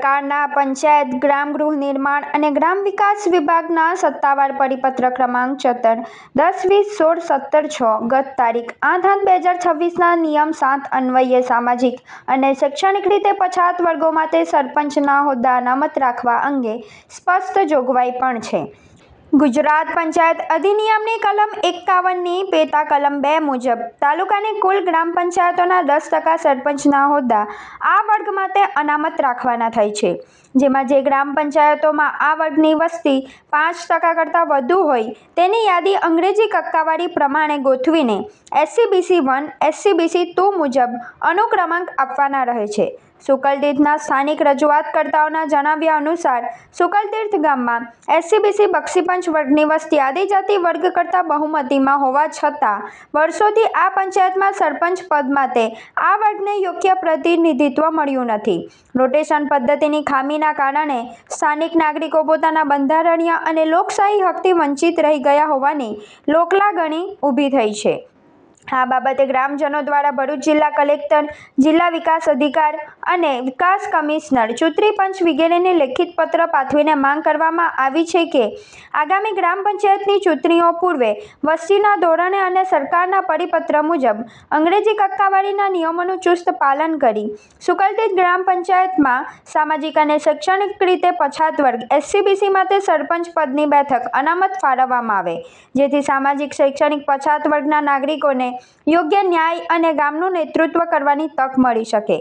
સરકારના પંચાયત ગ્રામ ગૃહ નિર્માણ અને ગ્રામ વિકાસ વિભાગના સત્તાવાર પરિપત્ર ક્રમાંક 14-10-20-16-17-6 ગત તારીખ 8/8/2026ના નિયમ 7 અન્વયે સામાજિક અને શૈક્ષણિક રીતે પછાત વર્ગો માટે સરપંચના હોદ્દા અનામત રાખવા અંગે સ્પષ્ટ જોગવાઈ પણ છે. ગુજરાત પંચાયત અધિનિયમની કલમ 51ની પેટા કલમ 2 મુજબ તાલુકાની કુલ ગ્રામ પંચાયતોના 10% સરપંચના હોદ્દા આ વર્ગ માટે અનામત રાખવાના થાય છે. જેમાં જે ગ્રામ પંચાયતોમાં આ વર્ગની વસ્તી 5% કરતાં વધુ હોય તેની યાદી અંગ્રેજી કક્કાવારી પ્રમાણે ગોઠવીને SC/BC 1, SC/BC 2 મુજબ અનુક્રમાંક આપવાના રહે છે. સુકલતીર્થના સ્થાનિક રજૂઆતકર્તાઓના જણાવ્યા અનુસાર સુકલતીર્થ ગામમાં SC/BC બક્ષીપંચ વર્ગની વસ્તી આદિજાતિ વર્ગ કરતાં બહુમતીમાં હોવા છતાં વર્ષોથી આ પંચાયતમાં સરપંચ પદ માટે આ વર્ગને યોગ્ય પ્રતિનિધિત્વ મળ્યું નથી. રોટેશન પદ્ધતિની ખામીના કારણે સ્થાનિક નાગરિકો પોતાના બંધારણીય અને લોકશાહી હકથી વંચિત રહી ગયા હોવાની લોકલાગણી ઊભી થઈ છે. આ બાબતે ગ્રામજનો દ્વારા ભરૂચ જિલ્લા કલેક્ટર, જિલ્લા વિકાસ અધિકાર અને વિકાસ કમિશનર, ચૂંટણી પંચ વગેરેને લેખિત પત્ર પાઠવીને માંગ કરવામાં આવી છે કે આગામી ગ્રામ પંચાયતની ચૂંટણીઓ પૂર્વે વસ્તીના ધોરણે અને સરકારના પરિપત્ર મુજબ અંગ્રેજી કક્કાવારીના નિયમોનું ચુસ્ત પાલન કરી સુકલતીર્થ ગ્રામ પંચાયતમાં સામાજિક અને શૈક્ષણિક રીતે પછાત વર્ગ SC/BC માટે સરપંચ પદની બેઠક અનામત ફાળવવામાં આવે, જેથી સામાજિક શૈક્ષણિક પછાત વર્ગના નાગરિકોને યોગ્ય ન્યાય અને ગામનું નેતૃત્વ કરવાની તક મળી શકે.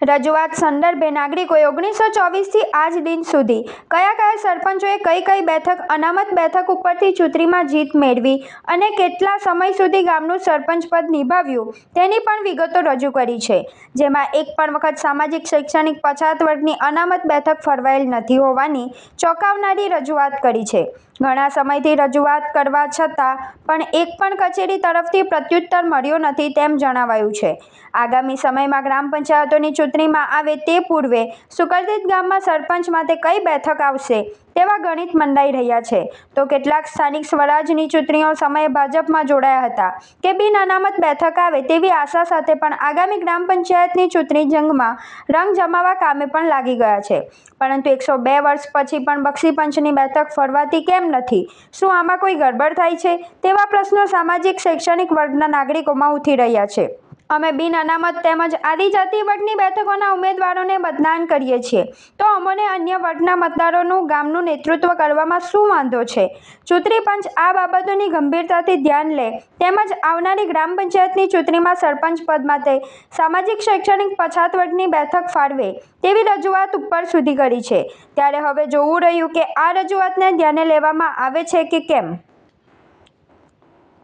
રજૂઆત સંદર્ભે નાગરિકોએ 1924થી આજ દિન સુધી કયા સરપંચોએ કઈ બેઠક અનામત બેઠક ઉપરથી ચૂંટણીમાં જીત મેળવી અને કેટલા સમય સુધી ગામનું સરપંચ પદ નિભાવ્યું તેની પણ વિગતો રજૂ કરી છે. જેમાં એક પણ વખત સામાજિક શૈક્ષણિક પછાત વર્ગની અનામત બેઠક ફાળવાયેલ નથી હોવાની ચોંકાવનારી રજૂઆત કરી છે. ઘણા સમયથી રજૂઆત કરવા છતાં પણ એક પણ કચેરી તરફથી પ્રત્યુત્તર મળ્યો નથી તેમ જણાવાયું છે. આગામી સમયમાં ગ્રામ પંચાયતોની ચૂંટણીમાં આવે તે પૂર્વે સુકલતીર્થ ગામમાં સરપંચ માટે કઈ બેઠક આવશે તેવા ગણિત મંડાઈ રહ્યા છે. તો કેટલાક સ્થાનિક સ્વરાજની ચૂંટણીઓ સમયે ભાજપમાં જોડાયા હતા કે બિન અનામત બેઠક આવે તેવી આશા સાથે પણ આગામી ગ્રામ પંચાયતની ચૂંટણી જંગમાં રંગ જમાવવા કામે પણ લાગી ગયા છે. પરંતુ 102 વર્ષ પછી પણ બક્ષીપંચની બેઠક ફળવાતી કેમ નથી? શું આમાં કોઈ ગડબડ થાય છે? તેવા પ્રશ્નો સામાજિક શૈક્ષણિક વર્ગના નાગરિકોમાં ઉઠી રહ્યા છે. અમે બિન અનામત તેમજ આદિજાતિ વર્ગની બેઠકોના ઉમેદવારોને મતદાન કરીએ છીએ તો અમોને અન્ય વર્ગના મતદારોનું ગામનું નેતૃત્વ કરવામાં શું વાંધો છે? ચૂંટણી પંચ આ બાબતોની ગંભીરતાથી ધ્યાન લે તેમજ આવનારી ગ્રામ પંચાયતની ચૂંટણીમાં સરપંચ પદ માટે સામાજિક શૈક્ષણિક પછાત વર્ગની બેઠક ફાળવે તેવી રજૂઆત ઉપર સુધી કરી છે. ત્યારે હવે જોવું રહ્યું કે આ રજૂઆતને ધ્યાને લેવામાં આવે છે કે કેમ.